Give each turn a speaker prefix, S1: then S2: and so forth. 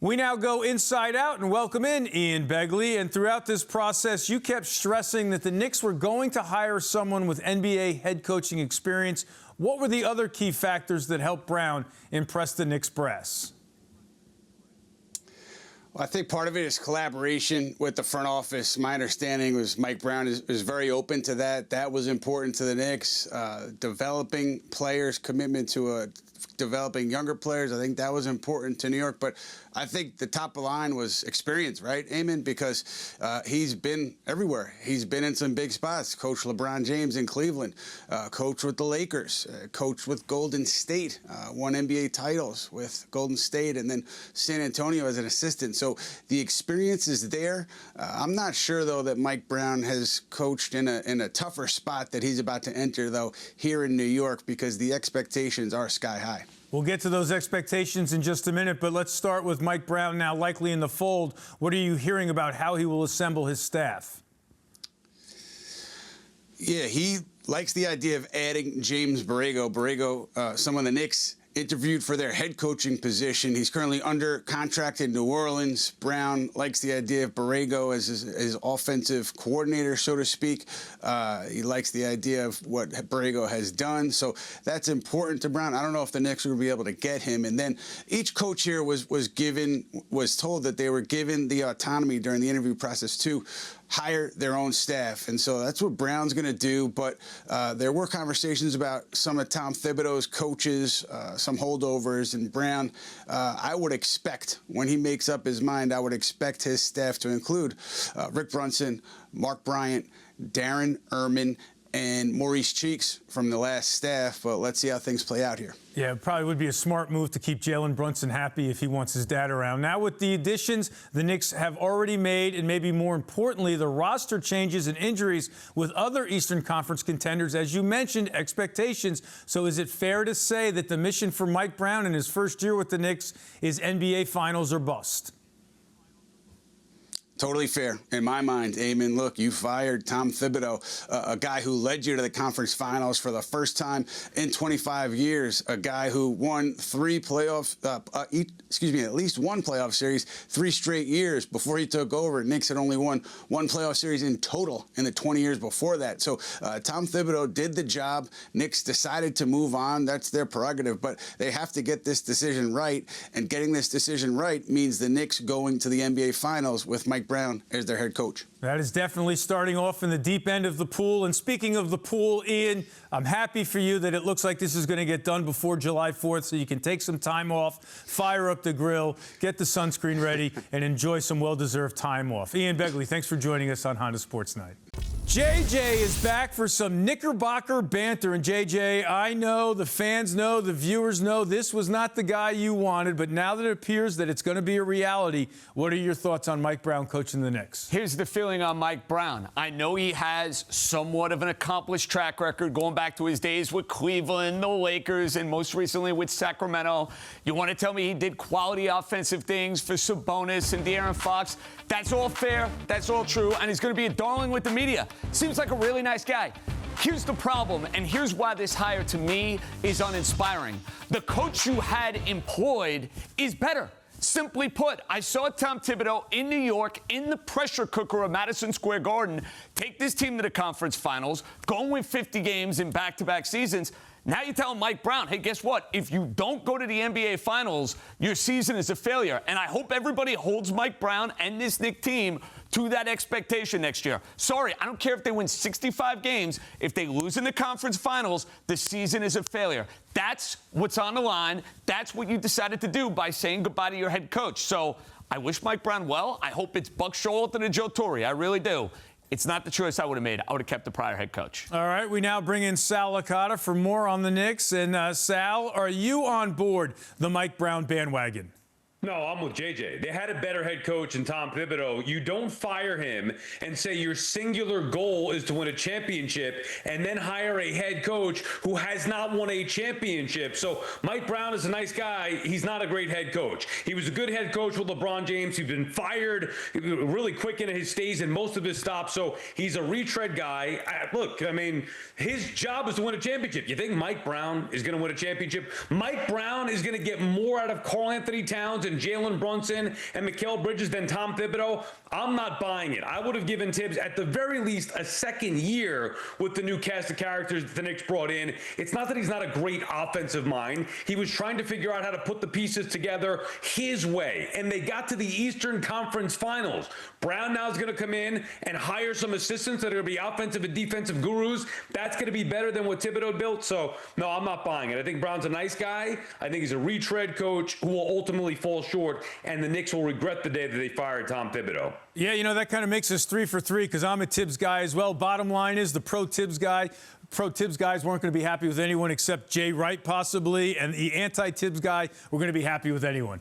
S1: We now go inside out and welcome in Ian Begley. And throughout this process, you kept stressing that the Knicks were going to hire someone with NBA head coaching experience. What were the other key factors that helped Brown impress the Knicks brass?
S2: Well, I think part of it is collaboration with the front office. My understanding was Mike Brown is very open to that. That was important to the Knicks. Developing players, commitment to developing younger players. I think that was important to New York. But I think the top of the line was experience, right, Eamon? Because he's been everywhere. He's been in some big spots. Coach LeBron James in Cleveland, coach with the Lakers, coach with Golden State, won NBA titles with Golden State, and then San Antonio as an assistant. So the experience is there. I'm not sure, though, that Mike Brown has coached in a tougher spot that he's about to enter, though, here in New York, because the expectations are sky high.
S1: We'll get to those expectations in just a minute, but let's start with Mike Brown now likely in the fold. What are you hearing about how he will assemble his staff?
S2: Yeah, he likes the idea of adding James Borrego. Borrego, someone the Knicks interviewed for their head coaching position. He's currently under contract in New Orleans. Brown likes the idea of Borrego as his offensive coordinator, so to speak. He likes the idea of what Borrego has done. So that's important to Brown. I don't know if the Knicks will be able to get him. And then each coach here was told that they were given the autonomy during the interview process to hire their own staff. And so that's what Brown's going to do. But there were conversations about some of Tom Thibodeau's coaches, some holdovers, and Brown. I would expect, when he makes up his mind, I would expect his staff to include Rick Brunson, Mark Bryant, Darren Erman, and Maurice Cheeks from the last staff. But let's see how things play out here.
S1: Yeah, it probably would be a smart move to keep Jalen Brunson happy if he wants his dad around. Now, with the additions the Knicks have already made, and maybe more importantly, the roster changes and injuries with other Eastern Conference contenders, as you mentioned, expectations. So is it fair to say that the mission for Mike Brown in his first year with the Knicks is NBA Finals or bust?
S2: Totally fair in my mind, Eamon. Look, you fired Tom Thibodeau, a guy who led you to the conference finals for the first time in 25 years, a guy who won at least one playoff series 3 straight years before he took over. Knicks had only won 1 playoff series in total in the 20 years before that. So Tom Thibodeau did the job. Knicks decided to move on. That's their prerogative, but they have to get this decision right, and getting this decision right means the Knicks going to the NBA Finals with Mike Brown as their head coach.
S1: That is definitely starting off in the deep end of the pool. And speaking of the pool, Ian, I'm happy for you that it looks like this is going to get done before July 4th so you can take some time off, fire up the grill, get the sunscreen ready, and enjoy some well-deserved time off. Ian Begley, thanks for joining us on Honda Sports Night. JJ is back for some Knickerbocker banter. And JJ, I know, the fans know, the viewers know, this was not the guy you wanted, but now that it appears that it's going to be a reality, what are your thoughts on Mike Brown coaching the Knicks?
S3: Here's the feeling on Mike Brown. I know he has somewhat of an accomplished track record going back to his days with Cleveland, the Lakers, and most recently with Sacramento. You want to tell me he did quality offensive things for Sabonis and De'Aaron Fox? That's all fair. That's all true. And he's going to be a darling with the media. Seems like a really nice guy. Here's the problem, and here's why this hire to me is uninspiring. The coach you had employed is better. Simply put, I saw Tom Thibodeau in New York in the pressure cooker of Madison Square Garden take this team to the conference finals, go and win 50 games in back-to-back seasons. Now you tell Mike Brown, hey, guess what? If you don't go to the NBA Finals, your season is a failure. And I hope everybody holds Mike Brown and this Knicks team to that expectation next year. Sorry, I don't care if they win 65 games. If they lose in the conference finals, the season is a failure. That's what's on the line. That's what you decided to do by saying goodbye to your head coach. So I wish Mike Brown well. I hope it's Buck Showalter and Joe Torre. I really do. It's not the choice I would have made. I would have kept the prior head coach.
S1: All right, we now bring in Sal Licata for more on the Knicks. And Sal, are you on board the Mike Brown bandwagon?
S4: No, I'm with JJ. They had a better head coach than Tom Thibodeau. You don't fire him and say your singular goal is to win a championship and then hire a head coach who has not won a championship. So Mike Brown is a nice guy. He's not a great head coach. He was a good head coach with LeBron James. He's been fired really quick in his stays and most of his stops. So he's a retread guy. Look, I mean, his job is to win a championship. You think Mike Brown is going to win a championship? Mike Brown is going to get more out of Karl Anthony Towns and than Jalen Brunson and Mikal Bridges than Tom Thibodeau, I'm not buying it. I would have given Tibbs, at the very least, a second year with the new cast of characters that the Knicks brought in. It's not that he's not a great offensive mind. He was trying to figure out how to put the pieces together his way, and they got to the Eastern Conference Finals. Brown now is going to come in and hire some assistants that are going to be offensive and defensive gurus. That's going to be better than what Thibodeau built. So, no, I'm not buying it. I think Brown's a nice guy. I think he's a retread coach who will ultimately fall short, and the Knicks will regret the day that they fired Tom Thibodeau.
S1: Yeah, you know, that kind of makes us 3 for 3 because I'm a Tibbs guy as well. Bottom line is the pro Tibbs guys weren't going to be happy with anyone except Jay Wright possibly, and the anti-Tibbs guy were going to be happy with anyone.